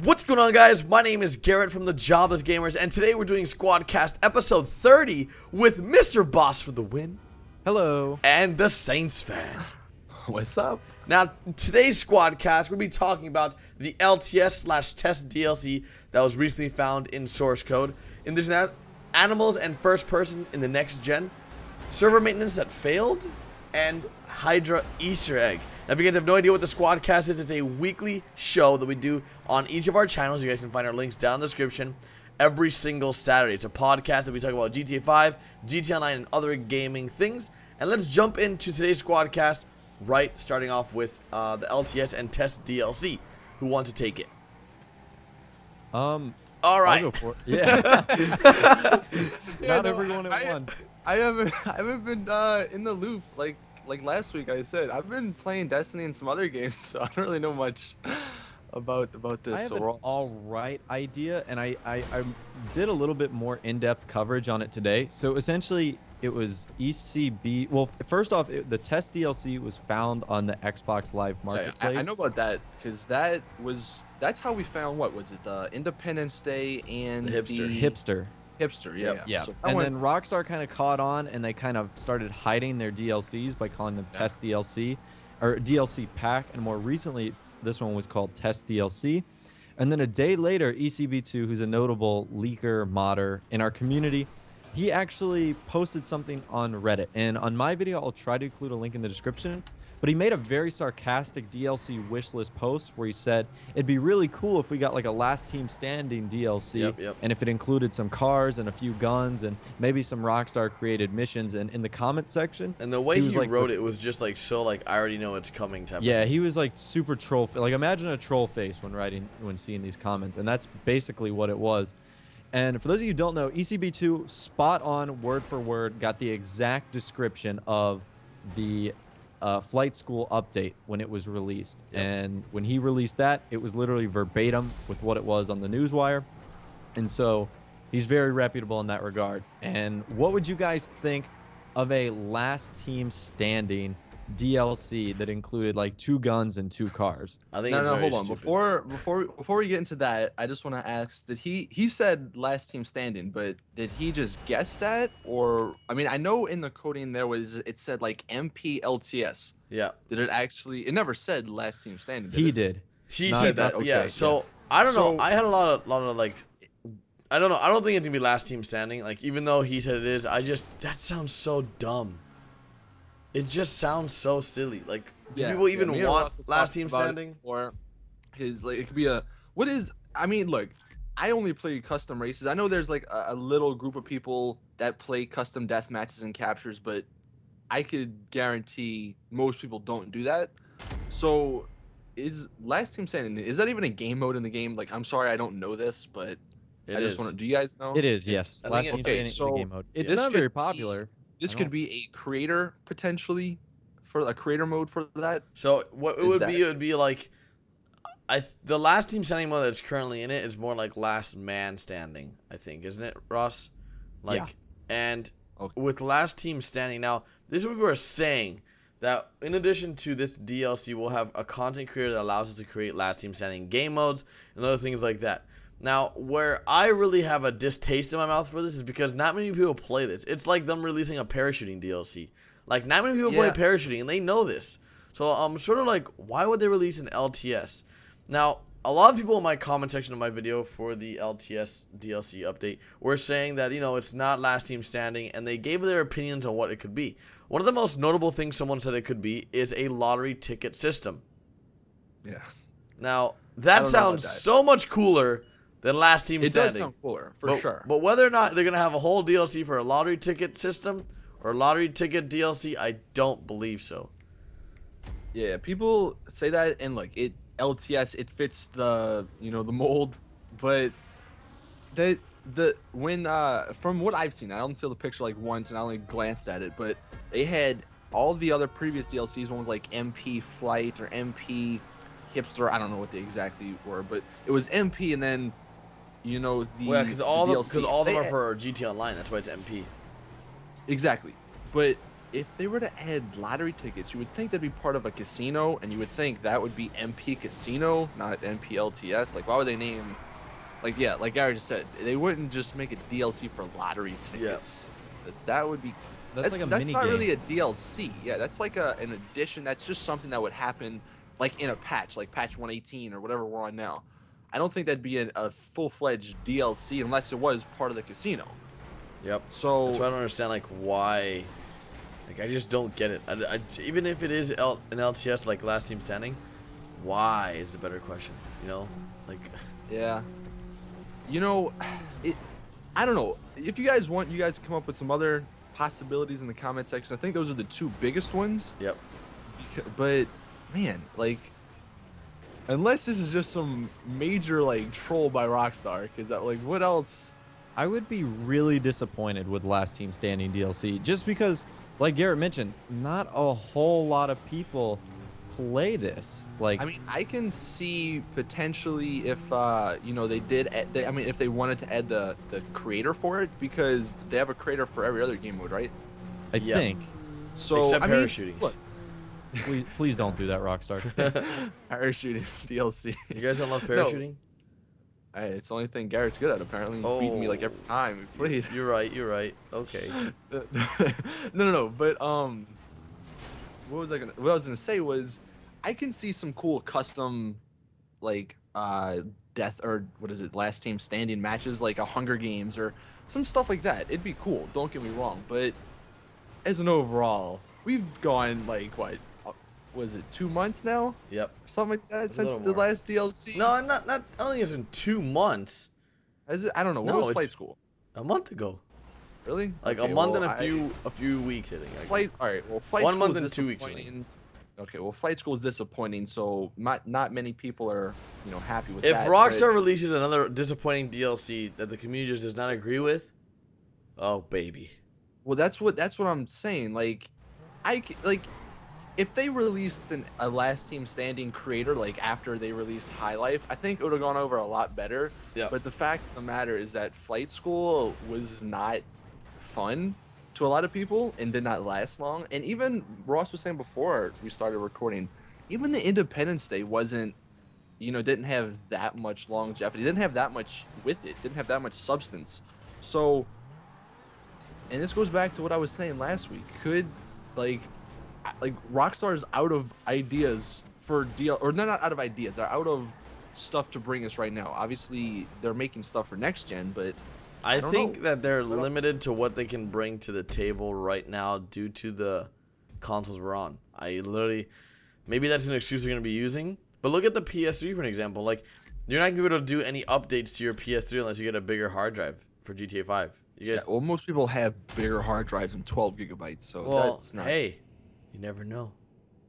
What's going on, guys? My name is Garrett from the Jobless Gamers, and today we're doing Squadcast episode 30 with Mr. Boss for the win. Hello. And DatSaintsFan. What's up? Now, today's Squadcast, we'll be talking about the LTS/test DLC that was recently found in source code. In this, animals and first person in the next gen, server maintenance that failed, and Hydra Easter egg. Now, if you guys have no idea what the Squadcast is, it's a weekly show that we do on each of our channels. You guys can find our links down in the description every single Saturday. It's a podcast that we talk about GTA 5, GTA Online, and other gaming things. And let's jump into today's Squadcast, right, starting off with the LTS and test DLC. Who wants to take it? All right. I'll go for it. Yeah. Not everyone at once. I haven't been in the loop like last week. I said I've been playing Destiny and some other games, so I don't really know much about this. I have an alright idea, and I did a little bit more in-depth coverage on it today. So essentially, it was ECB. Well, first off, the test DLC was found on the Xbox Live Marketplace. I know about that because that's how we found, what was it, the Independence Day and the Hipster. Yeah. So and then Rockstar kind of caught on, and they kind of started hiding their DLCs by calling them Test DLC or DLC Pack, and more recently, this one was called Test DLC. And then a day later, ECB2, who's a notable leaker modder in our community, he actually posted something on Reddit. And on my video, I'll try to include a link in the description. But he made a very sarcastic DLC wishlist post where he said it'd be really cool if we got like a Last Team Standing DLC, and if it included some cars and a few guns and maybe some Rockstar created missions. And in the comment section, and the way he wrote it was just like so like I already know it's coming type. Yeah, he was like super troll. Like imagine a troll face when seeing these comments, and that's basically what it was. And for those of you who don't know, ECB2 spot on word for word got the exact description of the flight school update when it was released. And when he released that, it was literally verbatim with what it was on the newswire. And so he's very reputable in that regard. And what would you guys think of a Last Team Standing DLC that included like 2 guns and 2 cars? I think no, hold on. stupid. Before we get into that, I just want to ask: did he said Last Team Standing, but did he just guess that, or I mean, I know in the coding it said like MP LTS. Yeah. Did it actually? It never said Last Team Standing. He did. He said that. Okay, yeah. So I don't know. I had a lot of like. I don't know. I don't think it's gonna be Last Team Standing. Like even though he said it is, that sounds so dumb. It just sounds so silly. Like, do people even want Last Team Standing? Or his like, it could be a what is? I mean, look, I only play custom races. I know there's like a little group of people that play custom death matches and captures, but I could guarantee most people don't do that. So, is Last Team Standing? Is that even a game mode in the game? Like, I'm sorry, I don't know this, but I just want to. Do you guys know? It is. Yes. Last Team Standing is a game mode. It's not very popular. This could be a creator potentially for a creator mode for that. So what it would be like, the Last Team Standing mode that's currently in it is more like Last Man Standing, I think, isn't it, Ross? Like, and with Last Team Standing, now this is what we were saying, that in addition to this DLC, we'll have a content creator that allows us to create Last Team Standing game modes and other things like that. Now, where I really have a distaste in my mouth for this is because not many people play this. It's like them releasing a parachuting DLC. Like, not many people play parachuting, and they know this. So, I'm sort of like, why would they release an LTS? Now, a lot of people in my comment section of my video for the LTS DLC update were saying that, you know, it's not Last Team Standing, and they gave their opinions on what it could be. One of the most notable things someone said it could be is a lottery ticket system. Yeah. Now, that sounds so much cooler than Last Team Standing. It does sound cooler, for sure. But whether or not they're going to have a whole DLC for a lottery ticket system or a lottery ticket DLC, I don't believe so. Yeah, people say that, and like LTS, it fits the the mold, but from what I've seen, I only saw the picture like once, and I only glanced at it, but they had all the other previous DLCs. One was like MP Flight or MP Hipster. I don't know what they exactly were, but it was MP, and then because all of them are for GT Online. That's why it's MP. Exactly, but if they were to add lottery tickets, you would think that'd be part of a casino, and you would think that would be MP Casino, not MP LTS. Like, why would they name, like, yeah, like Gary just said, they wouldn't just make a DLC for lottery tickets. Yeah. That would be, that's like a mini not game. Really a DLC. Yeah, that's like an addition. That's just something that would happen, like in a patch, like patch 118 or whatever we're on now. I don't think that'd be a full-fledged DLC unless it was part of the casino. Yep. So that's why I don't understand, like, why. Like, I just don't get it. Even if it is an LTS like Last Team Standing, why is the better question? You know, like. Yeah. You know, I don't know. If you guys want, you guys come up with some other possibilities in the comment section. I think those are the two biggest ones. Yep. But man, like, unless this is just some major like troll by Rockstar, because that, like, what else? I would be really disappointed with Last Team Standing DLC, just because, like Garrett mentioned, not a whole lot of people play this. Like, I mean, I can see potentially if you know, they did. I mean, if they wanted to add the creator for it, because they have a creator for every other game mode, right? I think. So except I mean, parachuting. Look, please don't do that, Rockstar. Parachuting DLC. You guys don't love parachuting? No. Hey, it's the only thing Garrett's good at. Apparently, he's beating me like every time we played. You're right. You're right. Okay. No. But what I was gonna say was, I can see some cool custom, like death, or what is it, Last Team Standing matches, like a Hunger Games or some stuff like that. It'd be cool. Don't get me wrong, but as an overall, we've gone like what? Was it 2 months now? Yep. Something like that since the last DLC. No, not. I don't think it's been 2 months. Is it? I don't know. When was Flight School? A month ago. Really? Like okay, a month and a few weeks, I think. All right. Well, Flight 1 month School and 2 weeks. Okay. Well, Flight School is disappointing, so not many people are, you know, happy with that. If Rockstar releases another disappointing DLC that the community just does not agree with, oh baby. Well, that's what I'm saying. Like, if they released a Last Team Standing creator, like after they released High Life, I think it would have gone over a lot better. Yeah. But the fact of the matter is that Flight School was not fun to a lot of people and did not last long. And even Ross was saying before we started recording, even the Independence Day wasn't, you know, didn't have that much longevity, didn't have that much with it, didn't have that much substance. So, and this goes back to what I was saying last week. Could, like Rockstar is out of ideas for or they're not out of ideas, they're out of stuff to bring us right now. Obviously they're making stuff for next gen, but I think that they're limited to what they can bring to the table right now due to the consoles we're on. Maybe that's an excuse they're going to be using, but look at the PS3 for an example. Like, you're not going to be able to do any updates to your PS3 unless you get a bigger hard drive for GTA 5. You guys, well, most people have bigger hard drives than 12 gigabytes, so that's not... Hey, you never know.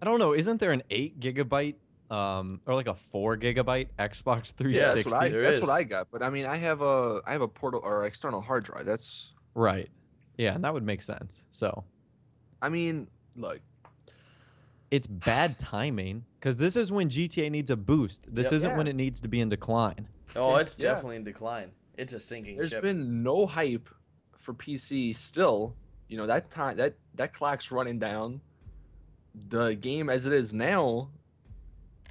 I don't know. Isn't there an 8 gigabyte or like a 4 gigabyte Xbox 360? Yeah, that's what I got. But I mean, I have a portal or external hard drive. That's right. Yeah, and that would make sense. So, I mean, look, it's bad timing because this is when GTA needs a boost. This isn't when it needs to be in decline. Oh, it's definitely in decline. It's a sinking ship. There's been no hype for PC still. You know, that clock's running down. The game as it is now,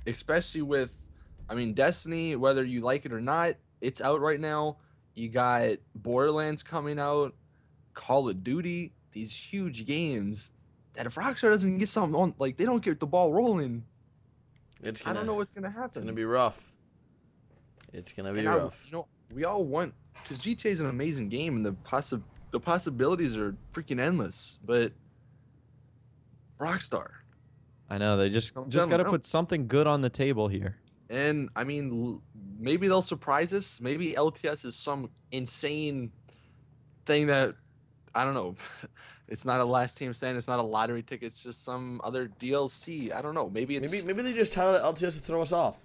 especially with, I mean, Destiny, whether you like it or not, it's out right now. You got Borderlands coming out, Call of Duty, these huge games that if Rockstar doesn't get something on, like, they don't get the ball rolling, I don't know what's gonna happen. It's gonna be rough. It's gonna be rough. You know, we all want, because GTA is an amazing game and the possibilities are freaking endless, but Rockstar, I know, they just got to put something good on the table here. And I mean, maybe they'll surprise us. Maybe LTS is some insane thing that, I don't know. It's not a Last Team Stand. It's not a lottery ticket. It's just some other DLC. I don't know. Maybe they just titled LTS to throw us off.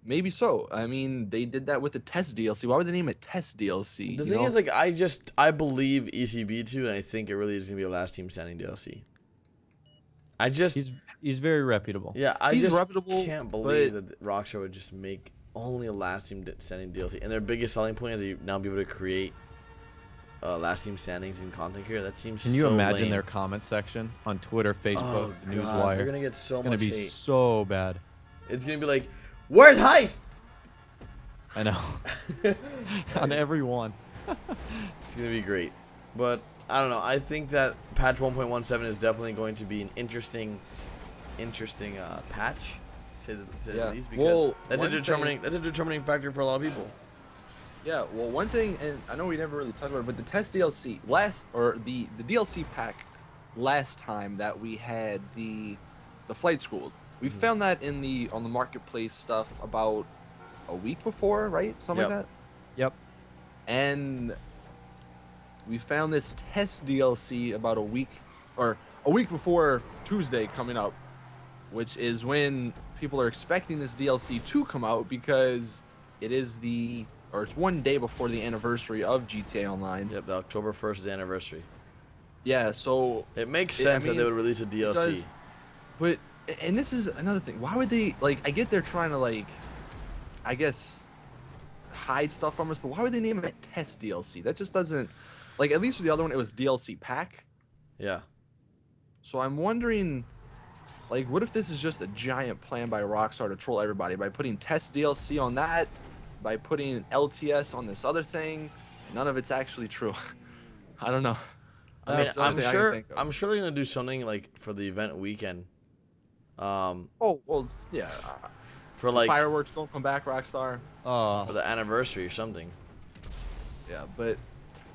Maybe so. I mean, they did that with the Test DLC. Why would they name it Test DLC? The thing is, like, I believe ECB2, and I think it really is gonna be a Last Team Standing DLC. He's very reputable. Yeah, he's reputable, can't believe that Rockstar would just make only a Last Team Standing DLC, and their biggest selling point is that you now be able to create last team standings in content here. That seems. Can you so imagine lame. their comment section on Twitter, Facebook, God, Newswire? they're gonna get so it's much gonna be hate. so bad. It's gonna be like, where's heists? I know. On every one. It's gonna be great, but I don't know. I think that patch 1.17 is definitely going to be an interesting patch. Say the least, because that's a determining factor for a lot of people. Yeah, well, one thing, and I know we never really talked about it, but the test DLC the DLC pack last time that we had the flight school, we found that on the marketplace stuff about a week before, right? Something like that. Yep. And we found this test DLC about a week before Tuesday coming up, which is when people are expecting this DLC to come out, because it's 1 day before the anniversary of GTA Online. Yep, the October 1st is the anniversary. Yeah, so it makes sense that they would release a DLC. And this is another thing. Why would they, like, I get they're trying to, like, I guess, hide stuff from us, but why would they name it test DLC? That just doesn't, like, at least with the other one, it was DLC pack. Yeah. So I'm wondering, like, what if this is just a giant plan by Rockstar to troll everybody by putting test DLC on that, by putting LTS on this other thing? None of it's actually true. I don't know. I mean, I'm sure they're gonna do something like for the event weekend. Oh well, yeah. For like fireworks don't come back, Rockstar. For the anniversary or something. Yeah, but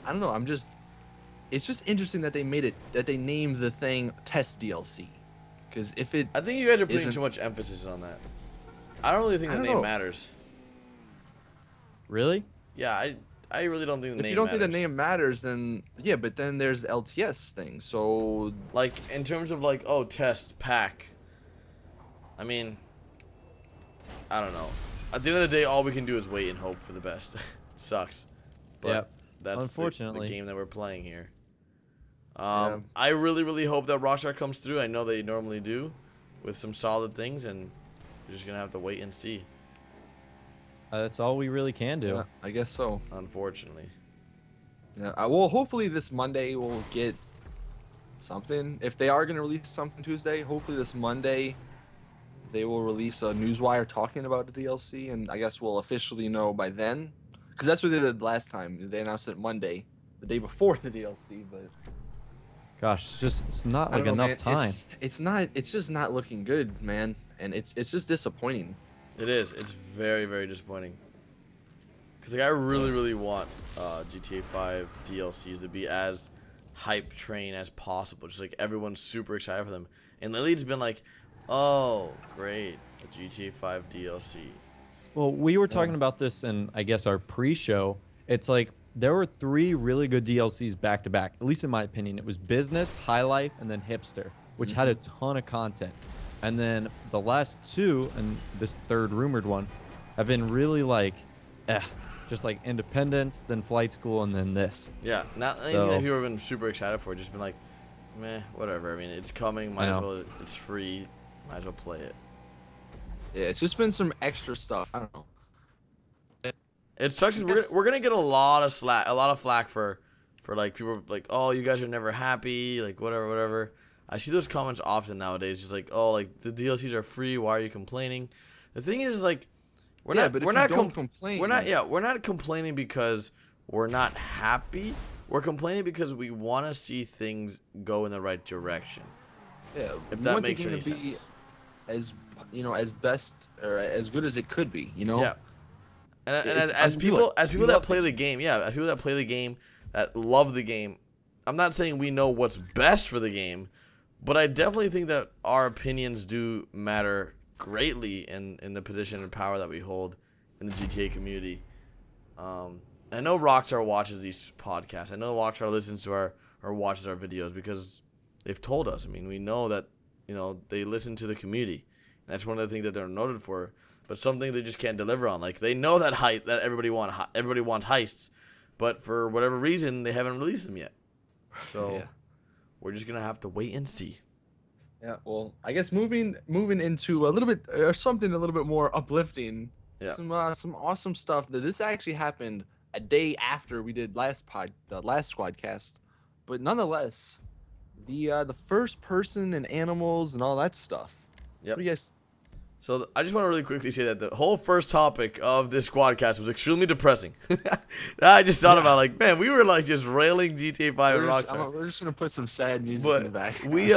I don't know. It's just interesting that they named the thing Test DLC. Because I think you guys are putting too much emphasis on that. I don't really think the name matters. Really? Yeah, I really don't think the name matters. If you don't think the name matters, then yeah, but then there's the LTS thing. So like in terms of like, oh, test pack. I mean, I don't know. At the end of the day, all we can do is wait and hope for the best. Sucks. But that's unfortunately the game that we're playing here. I really, really hope that Rockstar comes through. I know they normally do with some solid things, and we're just going to have to wait and see. That's all we really can do. Yeah, I guess so. Unfortunately. Yeah. Well, hopefully this Monday we'll get something. If they are going to release something Tuesday, hopefully this Monday they will release a newswire talking about the DLC, and I guess we'll officially know by then. Because that's what they did last time. They announced it Monday, the day before the DLC, but... Gosh, it's not like enough time. It's just not looking good, man. And it's just disappointing. It is. It's very, very disappointing. Because like, I really, really want GTA 5 DLCs to be as hype train as possible. Just like everyone's super excited for them. And lately it's been like, oh, great, a GTA 5 DLC. Well, we were talking about this in, I guess, our pre-show. It's like there were 3 really good DLCs back to back. At least in my opinion, it was Business, High Life, and then Hipster, which had a ton of content. And then the last 2 and this third rumored one have been really like, just like Independence, then Flight School, and then this. Yeah, not anything that people have been super excited for. Just been like, meh, whatever. I mean, it's coming. Might as well. It's free. Might as well play it. Yeah, it's just been some extra stuff. I don't know. It sucks. We're gonna get a lot of flack for like people like, oh, you guys are never happy, like whatever. I see those comments often nowadays, just like, oh, like the DLCs are free. Why are you complaining? The thing is, like, we're not complaining because we're not happy. We're complaining because we want to see things go in the right direction. Yeah, if that makes any sense. As as best or as good as it could be, Yeah. And as people that play the game, as people that play the game, that love the game, I'm not saying we know what's best for the game, but I definitely think that our opinions do matter greatly in the position and power that we hold in the GTA community. I know Rockstar watches these podcasts. I know Rockstar listens to or watches our videos because they've told us. I mean, we know that they listen to the community. And that's one of the things that they're noted for. But some things they just can't deliver on. Like, they know that everybody wants heists, but for whatever reason they haven't released them yet. So we're just gonna have to wait and see. Yeah. Well, I guess moving into a little bit something a little bit more uplifting. Yeah. Some awesome stuff. This actually happened a day after we did the last Squadcast, but nonetheless, the first person and animals and all that stuff. Yep. What do you guys? So I just want to really quickly say that the whole first topic of this Squadcast was extremely depressing. I just thought about like, man, we were like just railing GTA 5 and Rockstar. We're just gonna put some sad music in the back. We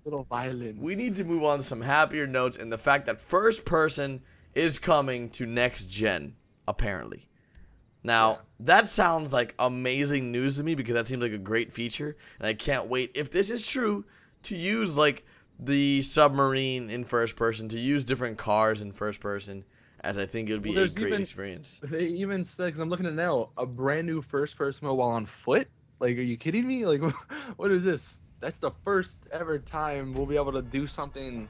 little violin. We need to move on to some happier notes, and the fact that first person is coming to next gen, apparently. Now, that sounds like amazing news to me because that seems like a great feature, and I can't wait, if this is true, to use like the submarine in first person, to use different cars in first person, as I think it would be a great experience. They even said, because I'm looking at it now, a brand new first person mode while on foot. Like, are you kidding me? Like, what is this? That's the first ever time we'll be able to do something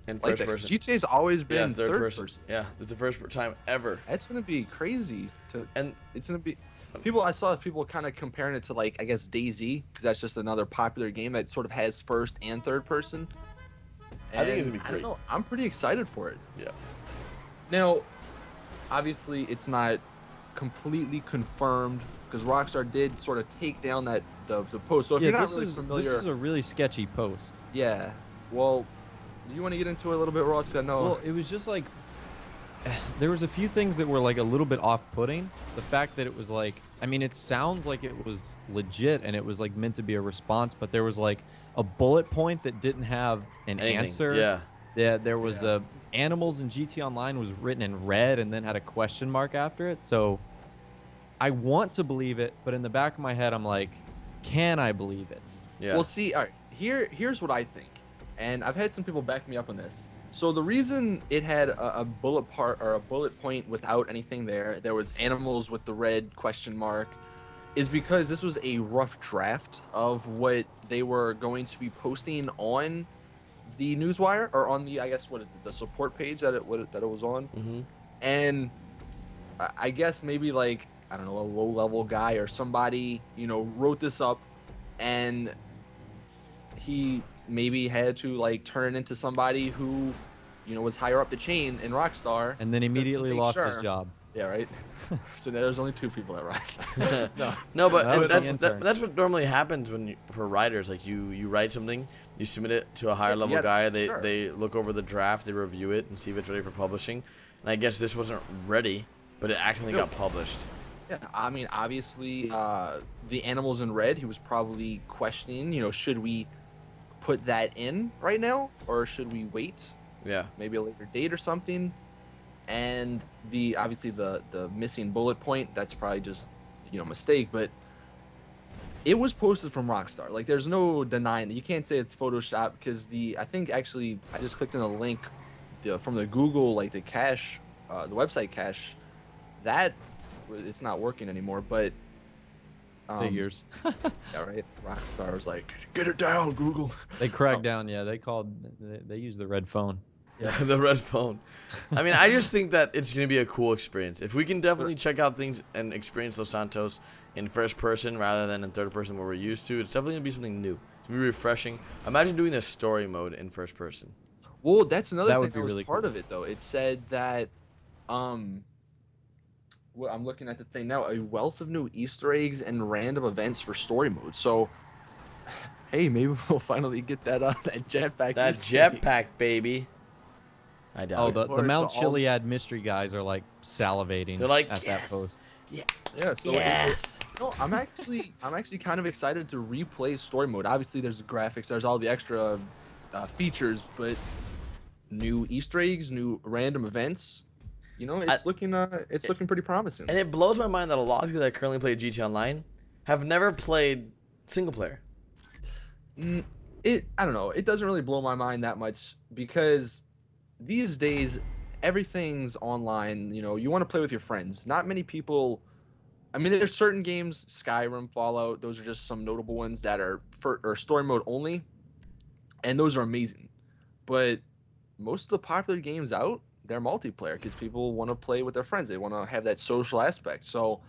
in like first person. GTA's always been third person. Yeah, it's the first time ever. That's gonna be crazy. And it's gonna be. I saw people kind of comparing it to, like, I guess DayZ, because that's just another popular game that sort of has first and third person. And I think it's gonna be great. I don't know, I'm pretty excited for it. Yeah. Now, obviously, it's not completely confirmed because Rockstar did sort of take down the post. So if you're not really familiar, this is a really sketchy post. Yeah. Well, you want to get into it a little bit, Ross? I know. Well, it was just like there was a few things that were like a little bit off-putting. The fact that it was like, I mean, it sounds like it was legit and it was like meant to be a response, but there was like a bullet point that didn't have an answer. Yeah. Yeah. There was animals in GT Online was written in red and then had a question mark after it. So I want to believe it, but in the back of my head, I'm like, can I believe it? Yeah. Well, see, all right. Here's what I think, and I've had some people back me up on this. So the reason it had a bullet point without anything there was animals with the red question mark, is because this was a rough draft of what they were going to be posting on the newswire, or on the, I guess, what is it, the support page that it was on. Mm-hmm. And I guess maybe, like, I don't know, a low-level guy or somebody, wrote this up, and he maybe had to, like, turn it into somebody who, was higher up the chain in Rockstar. And then immediately lost his job. Yeah, right? So now there's only 2 people at Rockstar. No, but that's what normally happens for writers. Like, you write something, you submit it to a higher level guy, they look over the draft, they review it, and see if it's ready for publishing. And I guess this wasn't ready, but it accidentally got published. Yeah, I mean, obviously, the animals in red, he was probably questioning, should we put that in right now, or should we wait? Yeah. Maybe a later date or something. And obviously the missing bullet point, that's probably just, mistake, but it was posted from Rockstar. Like, there's no denying that. You can't say it's Photoshop, because I think actually I just clicked on a link from the Google, like, the cache, the website cache, that it's not working anymore, but figures. Yeah, right. Rockstar was like, get it down, Google. They cracked down. Yeah, they used the red phone. Yeah, the red phone. I mean, I just think that it's going to be a cool experience. If we can definitely check out things and experience Los Santos in first person rather than in third person where we're used to, it's definitely going to be something new. It's going to be refreshing. Imagine doing this story mode in first person. Well, that's another thing that was really part of it, though. It said that, well, I'm looking at the thing now, a wealth of new Easter eggs and random events for story mode. So, hey, maybe we'll finally get that jetpack. That jetpack, baby. I doubt it. The Mount Chiliad mystery guys are like salivating. They're like, at that post. Yeah. Yeah. So I'm actually kind of excited to replay story mode. Obviously, there's the graphics, there's all the extra features, but new Easter eggs, new random events. It's looking pretty promising. And it blows my mind that a lot of people that currently play GT Online have never played single player. I don't know. It doesn't really blow my mind that much, because these days everything's online. You want to play with your friends. Not many people. I mean, there's certain games, Skyrim, Fallout. Those are just some notable ones that are story mode only, and those are amazing. But most of the popular games out, they're multiplayer, because people want to play with their friends. They want to have that social aspect. So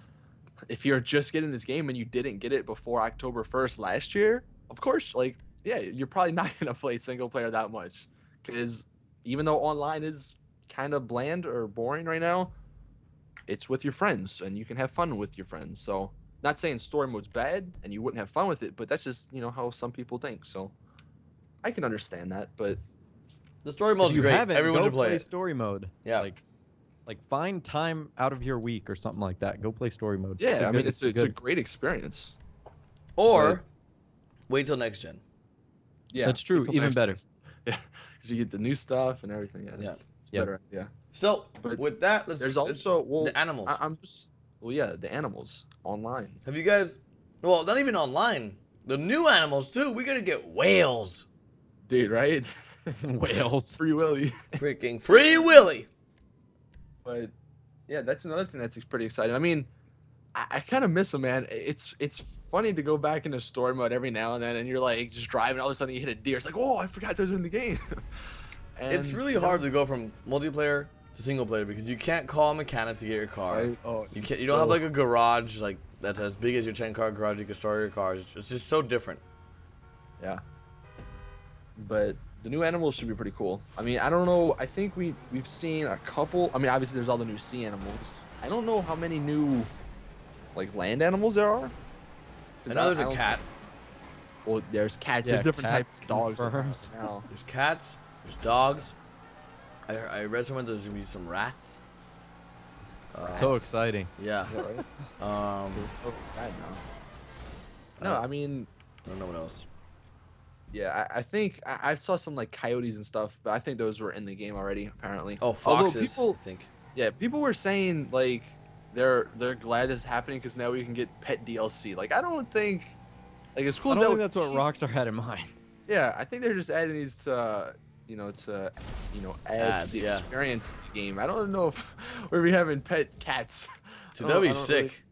if you're just getting this game and you didn't get it before October 1st last year, of course, like, yeah, you're probably not going to play single player that much, because even though online is kind of bland or boring right now, it's with your friends, and you can have fun with your friends. So, not saying story mode's bad and you wouldn't have fun with it, but that's just how some people think. So, I can understand that, but the story mode's great. Everyone should play it. Story mode. Yeah. Like find time out of your week or something like that. Go play story mode. Yeah, it's a great experience. Or wait till next gen. Yeah, that's true. Even better. Yeah, because you get the new stuff and everything. Yeah, it's better. Yeah. So with that, there's also the animals. The animals online. Have you guys? Well, not even online. The new animals too. We gotta get whales. Dude, right? Whales. Free Willy. Freaking Free Willy. But yeah, that's another thing that's pretty exciting. I mean, I kind of miss them, man. It's funny to go back into story mode every now and then, and you're like just driving, all of a sudden you hit a deer. It's like, oh, I forgot those were in the game. And it's really hard to go from multiplayer to single player because you can't call a mechanic to get your car. Right? Oh, you can't. You don't have like a garage like that's as big as your 10-car garage. You can store your cars. It's just so different. Yeah. But the new animals should be pretty cool. I mean, I don't know. I think we've seen a couple. I mean, obviously there's all the new sea animals. I don't know how many new like land animals there are. I know there's a cat. Well, there's cats. There's different types of dogs. Now. There's cats. There's dogs. I read somewhere there's gonna be some rats. So exciting. Yeah. No, I mean, I don't know what else. Yeah, I think I saw some like coyotes and stuff, but I think those were in the game already. Apparently. Oh, foxes. I think. Yeah, people were saying like they're glad this is happening because now we can get pet DLC. Like I don't think like as cool as that. I don't think that's what Rockstar had in mind. Yeah, I think they're just adding these to add the experience to the game. I don't know if we're be having pet cats. Dude, that'd be sick.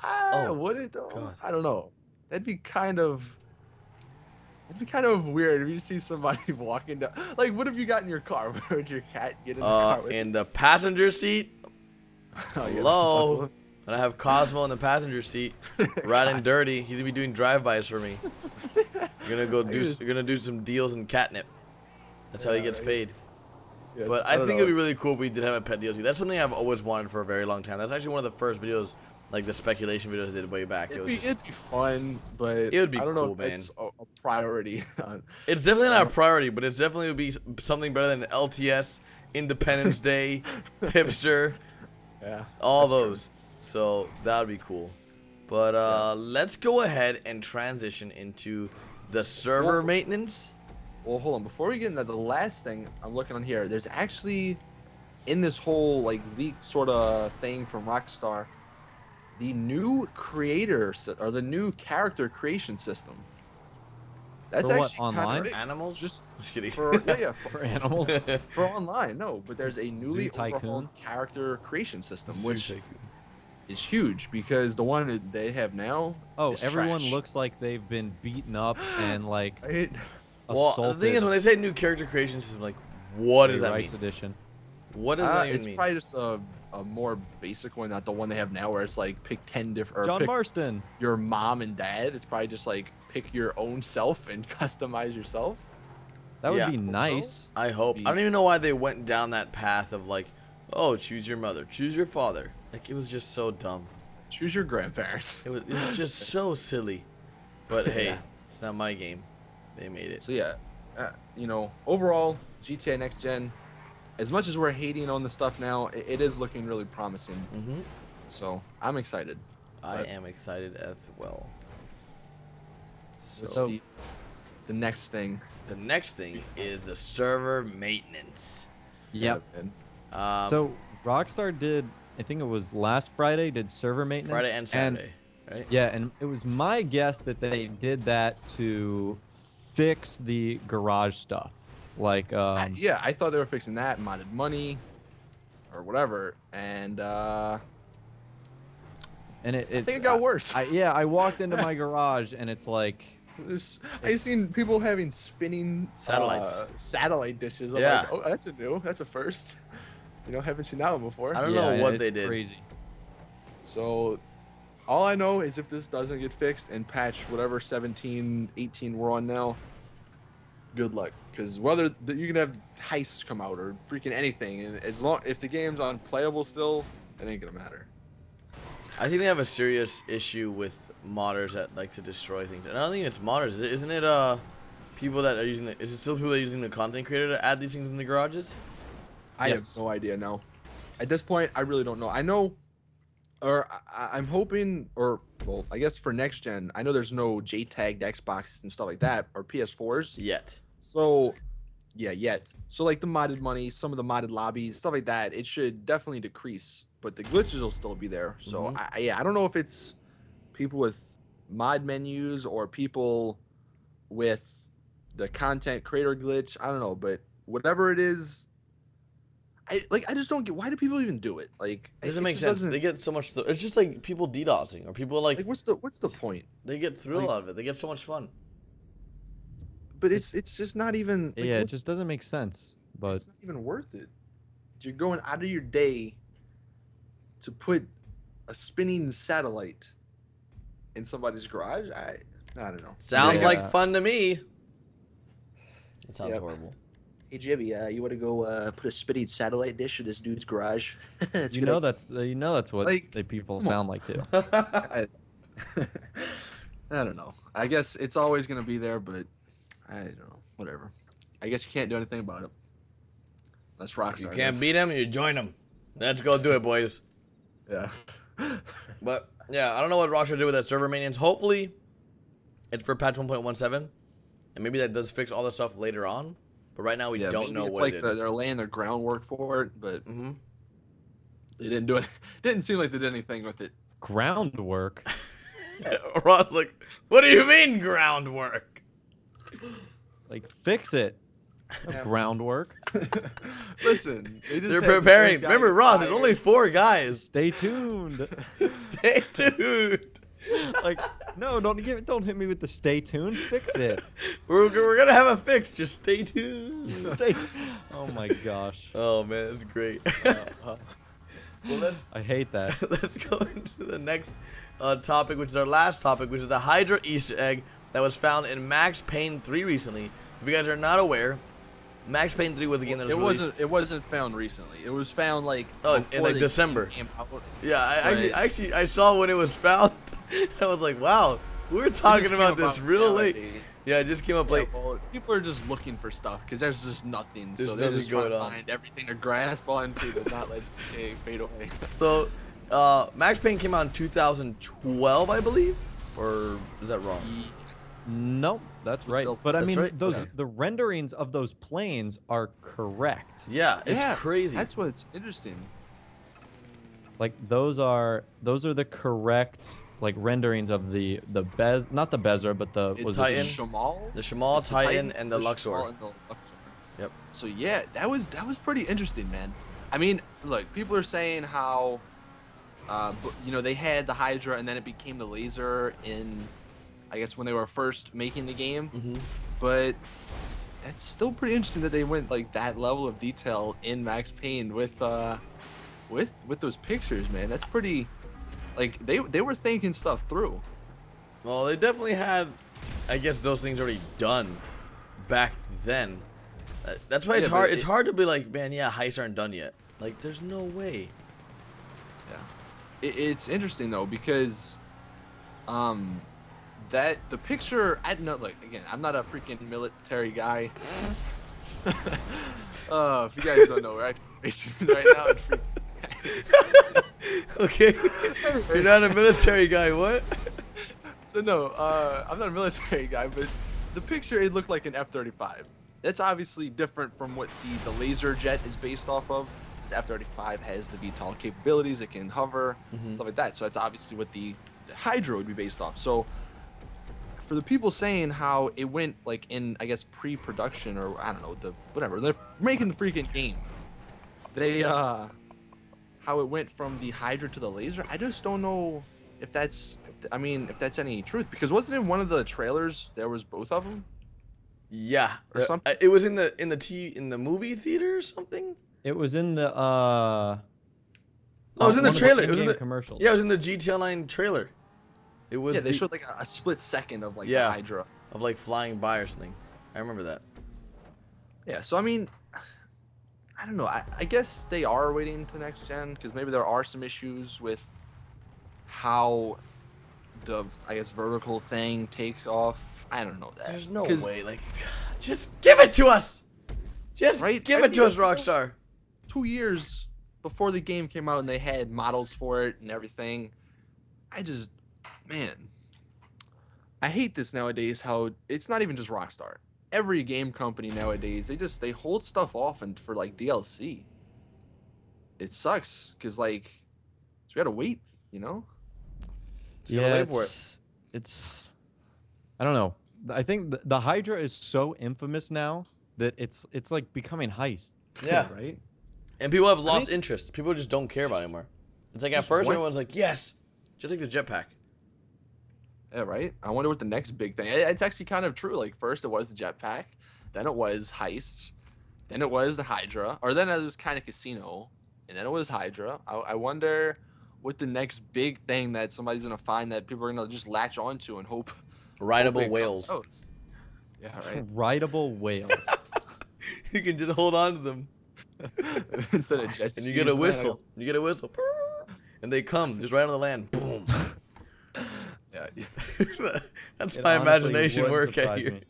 Would it though? God. I don't know. That'd be kind of weird if you see somebody walking down. Like, what if you got in your car? Where would your cat get in the car with in the passenger seat? Hello. And I have Cosmo in the passenger seat, riding dirty. He's gonna be doing drive-bys for me. You're gonna do some deals in catnip. That's how he gets paid. Yes, but I think it'd be really cool if we did have a pet DLC. That's something I've always wanted for a very long time. That's actually one of the first videos, like the speculation videos I did way back. It'd be fun, but it would be cool, know if man. It's a priority. It's definitely not a priority, but it's definitely would be something better than LTS, Independence Day, Hipster, all those. True. So that would be cool. But let's go ahead and transition into the server maintenance. Well, hold on. Before we get into the last thing, I'm looking on here. There's actually, in this whole like leak sort of thing from Rockstar, the new or the new character creation system. That's for actually what, online? Animals? Just kidding. For animals. For online, no. But there's a newly overhauled character creation system, which is huge because the one that they have now. Oh, is everyone trash. looks like they've been beaten up and like. Well, the thing is, when they say new character creation system, like, what does that mean? Edition. What does that even mean? It's probably just a more basic one, not the one they have now, where it's like pick 10 different. John Marston. Your mom and dad. It's probably just like pick your own self and customize yourself. That would be nice. So. I hope. I don't even know why they went down that path of like, oh, choose your mother, choose your father. Like, it was just so dumb. Choose your grandparents. It was just so silly. But hey, it's not my game. They made it. So yeah, overall, GTA Next Gen, as much as we're hating on the stuff now, it is looking really promising. Mm-hmm. So I'm excited. I am excited as well. So the next thing. The next thing is the server maintenance. Yep. So Rockstar did, I think it was last Friday, did server maintenance. Friday and Saturday, right? Yeah, and it was my guess that they did that to fix the garage stuff. Like, yeah, I thought they were fixing that, modded money, or whatever, and I think it got worse. I walked into my garage and it's like, I've seen people having spinning satellite dishes. I'm like, oh, that's a first. Haven't seen that one before. I don't know what they did. Crazy. So, all I know is if this doesn't get fixed and patch whatever 17, 18 we're on now, good luck. Because whether you can have heists come out or freaking anything, and if the game's unplayable still, it ain't gonna matter. I think they have a serious issue with modders that like to destroy things. And I don't think it's modders. Isn't it people that are using is it still people that are using the content creator to add these things in the garages? I have no idea. No, at this point, I really don't know. I know, or I'm hoping, or well, I guess for next gen, I know there's no JTAG'd Xbox and stuff like that, or PS4s Yet. So, yeah, yet. So like the modded money, some of the modded lobbies, stuff like that, it should definitely decrease. But the glitches will still be there. So I don't know if it's people with mod menus or people with the content creator glitch. I don't know, but whatever it is, I just don't get why do people even do it? Like it doesn't make sense. They get so much. It's just like people DDoSing or people like what's the point? They get thrill out of it. They get so much fun. But it's just not even. Like, yeah, it just doesn't make sense. But it's not even worth it. You're going out of your day to put a spinning satellite in somebody's garage. I don't know. Sounds like fun to me. It sounds horrible. Hey Jimmy, you want to go put a spinning satellite dish in this dude's garage? you know that's what like, people sound like too. I don't know. I guess it's always gonna be there, but I don't know. Whatever. I guess you can't do anything about it. That's Rockstar. You can't beat them, you join them. Let's go do it, boys. Yeah. But yeah, I don't know what Rockstar did with that server maintenance. Hopefully, it's for patch 1.17, and maybe that does fix all the stuff later on. But right now we don't know what it is. They're laying their groundwork for it, but they didn't do it. Didn't seem like they did anything with it. Groundwork. Ross like, what do you mean groundwork? Like fix it. No groundwork. Listen, they're preparing. Remember, Ross, there's only 4 guys. Stay tuned. Stay tuned. Like, no, don't hit me with the stay tuned. Fix it. We're gonna have a fix. Just stay tuned. Stay tuned. Oh my gosh. Oh man, that's great. Well, I hate that. Let's go into the next topic, which is our last topic, which is the Hydra Easter egg that was found in Max Payne 3 recently. If you guys are not aware, Max Payne 3 was a game that was released. It wasn't found recently. It was found like in like December. Yeah, I saw when it was found. I was like, wow, we were talking about this real late. Yeah, it just came up late. Well, people are just looking for stuff because there's just nothing. There's so they're nothing just going trying on. to find everything to grasp onto to not let it fade away. So, Max Payne came out in 2012, I believe, or is that wrong? Nope, that's right. But I mean, right? the renderings of those planes are correct. Yeah, it's crazy. That's what's interesting. Like those are the correct like renderings of the not the Bezra, but the Titan, the Shamal? The Shamal, Titan, and the Luxor. Yep. So yeah, that was pretty interesting, man. I mean, look, people are saying how, you know, they had the Hydra and then it became the laser in, I guess, when they were first making the game. But that's still pretty interesting that they went like that level of detail in Max Payne with those pictures, man. That's pretty. Like they were thinking stuff through. Well, they definitely had, I guess, those things already done back then. That's why it's hard. It's hard to be like, man, yeah, heists aren't done yet. Like, there's no way. Yeah, it's interesting though because, that the picture. I know, like again, I'm not a freaking military guy. If you guys don't know, we're actually racing right now. Okay, you're not a military guy. What? So no, I'm not a military guy, but the picture, it looked like an F-35. That's obviously different from what the laser jet is based off of. This F-35 has the VTOL capabilities; it can hover, stuff like that. So that's obviously what the Hydra would be based off. So for the people saying how it went like in, I guess, pre-production or I don't know, whatever, they're making the freaking game. They how it went from the Hydra to the laser. I just don't know if that's, if that's any truth, because wasn't in one of the trailers there was both of them? Yeah, or something. It was in the movie theater or something. It was in the Oh, it was in the trailer. It was in the commercials. Yeah, it was in the GTL 9 trailer. It was. Yeah, they showed like a split second of like the Hydra of like flying by or something. I remember that. Yeah, so I mean, I don't know. I guess they are waiting to next gen because maybe there are some issues with how the vertical thing takes off. I don't know that. There's no way. Like, just give it to us. Just give it to us, Rockstar. 2 years before the game came out and they had models for it and everything. Man, I hate this nowadays. How it's not even just Rockstar. Every game company nowadays, they hold stuff off and for like DLC. It sucks because like so we gotta wait, you know. Yeah, it's I don't know. I think the Hydra is so infamous now that it's like becoming heist. Yeah. Right. And people have lost interest. People just don't care about it anymore. It's like at first everyone's like, yes, just like the jetpack. Yeah, right. I wonder what the next big thing. It's actually kind of true. Like first it was the jetpack, then it was heists, then it was the Hydra, or then it was kind of casino, and then it was Hydra. I wonder what the next big thing that somebody's gonna find that people are gonna just latch onto and hope. Rideable whales. Oh. Yeah, right. Rideable whales. You can just hold on to them. Instead of jet skis. And you get a whistle. You get a whistle. And they come just right on the land. Boom. Yeah. That's my imagination work at here.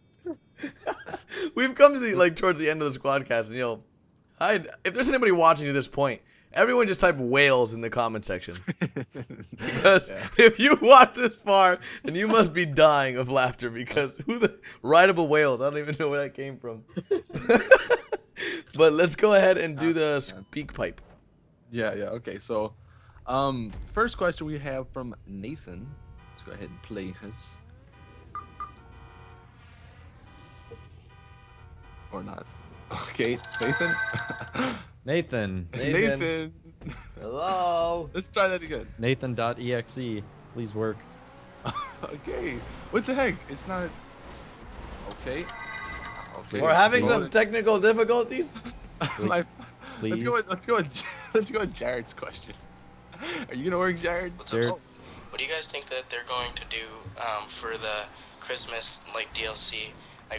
We've come to the towards the end of the Squadcast, and if there's anybody watching to this point, everyone just type whales in the comment section. Because if you watch this far, then you must be dying of laughter because rideable whales, I don't even know where that came from. But let's go ahead and do the speak pipe. Yeah, okay. So, first question we have from Nathan. Let's go ahead and play his. Or not. Okay, Nathan. Nathan. Hello. Let's try that again. Nathan.exe. Please work. Okay. What the heck? It's not. Okay. We're having some technical difficulties. Please. Let's go with Jared's question. Are you gonna work, Jared? What's up? What do you guys think that they're going to do for the Christmas DLC,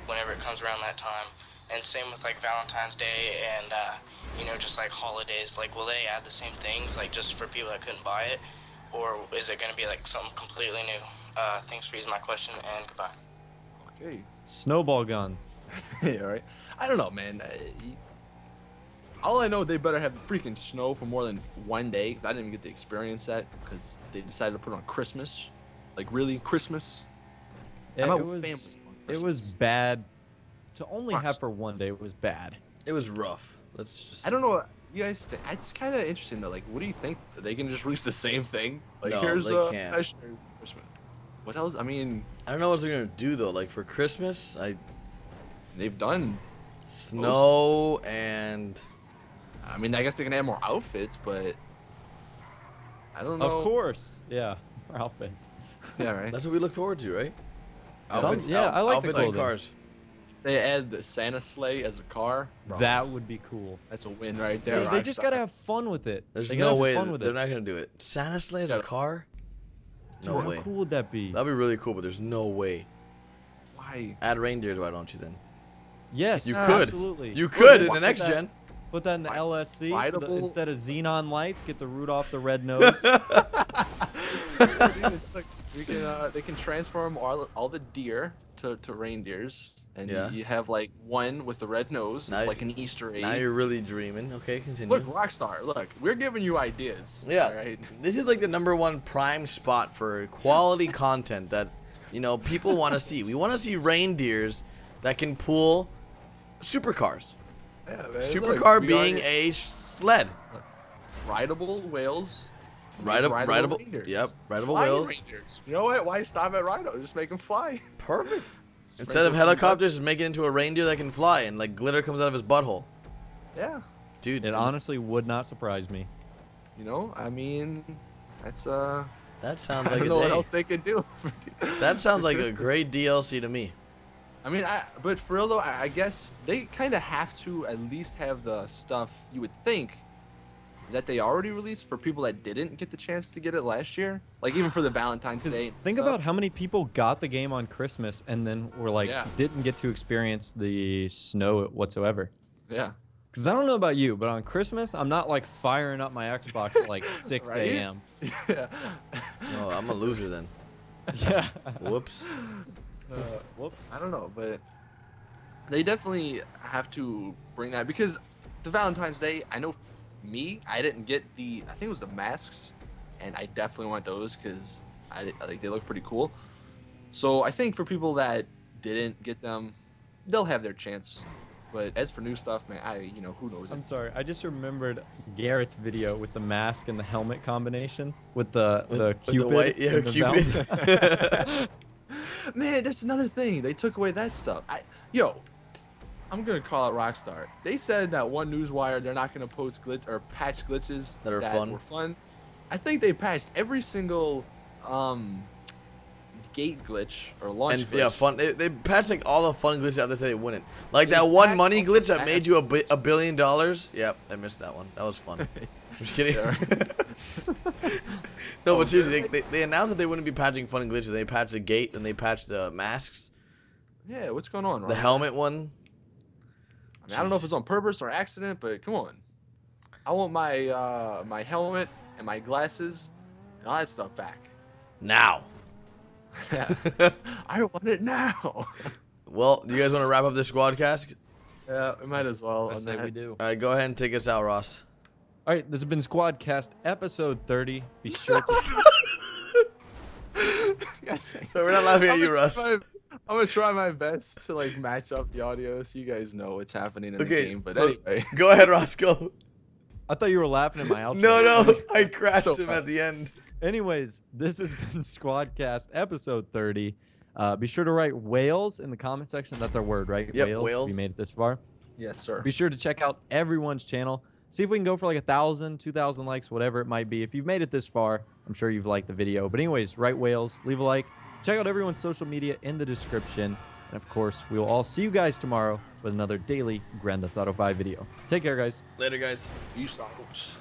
whenever it comes around that time? And same with Valentine's Day and just holidays. Will they add the same things just for people that couldn't buy it, or is it gonna be something completely new? Thanks for using my question and goodbye. Okay. Snowball gun. Yeah, right. I don't know, man. All I know, they better have freaking snow for more than 1 day, because I didn't even get to experience that because they decided to put it on Christmas. Really, Christmas? Yeah, it was bad. To only have for 1 day, it was bad. It was rough. Let's just. I don't know what you guys think. It's kind of interesting though. What do you think? They can just release the same thing? No, here's they can't. Christmas. What else? I mean, I don't know what they're gonna do though. For Christmas, they've done snow and. I mean, I guess they can add more outfits, but I don't know. Of course, yeah, more outfits. Yeah, right. That's what we look forward to, right? Outfits, I like outfits the and cars. They add the Santa sleigh as a car. Bro. That would be cool. That's a win right there. They just gotta have fun with it. There's no way they're not gonna do it. Santa sleigh as a car? No way. How cool would that be? That'd be really cool, but there's no way. Why? Add reindeers, why don't you then? Yes, you could. Absolutely. You could in the next gen. Put that in the LSC instead of xenon lights. Get the Rudolph the red nose. They can transform all the deer to reindeers, and you have one with the red nose. It's like an Easter egg. Now you're really dreaming. Okay, continue. Look, Rockstar. Look, we're giving you ideas. Yeah. All right. This is the #1 prime spot for quality content that people want to see. We want to see reindeers that can pull supercars. Yeah, man. Supercar being a sled. Rideable whales. Rideable. Reindeers. Yep. Rideable Flying whales. Reindeers. You know what? Why stop at rhino? Just make them fly. Perfect. Instead of helicopters, just make it into a reindeer that can fly and glitter comes out of his butthole. Yeah. Dude. It honestly would not surprise me. I mean, that's That sounds like I don't know what else they could do. That sounds like a great DLC to me. I mean, but for real though, I guess they kind of have to at least have the stuff you would think that they already released for people that didn't get the chance to get it last year. Even for the Valentine's Day. Think about how many people got the game on Christmas and then were didn't get to experience the snow whatsoever. Yeah. Because I don't know about you, but on Christmas, I'm not like firing up my Xbox at like 6 Right? a.m. Yeah. Oh, I'm a loser then. Yeah. Whoops. Whoops. I don't know, but they definitely have to bring that because the Valentine's Day, I know I didn't get I think it was the masks, and I definitely want those because like they look pretty cool. So I think for people that didn't get them, they'll have their chance. But as for new stuff, man, who knows? I'm sorry. I just remembered Garrett's video with the mask and the helmet combination with the Cupid. The white, yeah, and the Cupid. Man, that's another thing. They took away that stuff. I'm gonna call it Rockstar. They said that one newswire they're not gonna post patch glitches that were fun. I think they patched every single gate glitch or launch glitch. Yeah, fun. They patched like all the fun glitches out there they wouldn't. Like that one money glitch that made you $1 billion. Yep, I missed that one. That was fun. I'm just kidding. No, but seriously, they announced that they wouldn't be patching fun glitches. They patched the gate and they patched the masks. Yeah, what's going on? The helmet one. I mean, I don't know if it's on purpose or accident, but come on. I want my my helmet and my glasses and all that stuff back. Now. I want it now. Well, do you guys want to wrap up this Squadcast? Yeah, we might as well. I say we do. All right, go ahead and take us out, Ross. All right, this has been Squadcast episode 30. Be sure to. So we're not laughing at you, Russ. I'm gonna try my best to like match up the audio so you guys know what's happening in the game. But anyway, go ahead, Ross. Go. I thought you were laughing at my outro. No, I crashed him at the end. Anyways, this has been Squadcast episode 30. Be sure to write whales in the comment section. That's our word, right? Yep, whales. We made it this far. Yes, sir. Be sure to check out everyone's channel. See if we can go for like 1,000, 2,000 likes, whatever it might be. If you've made it this far, I'm sure you've liked the video. But anyways, write whales, leave a like. Check out everyone's social media in the description. And of course, we will all see you guys tomorrow with another daily Grand Theft Auto 5 video. Take care, guys. Later, guys. Peace out.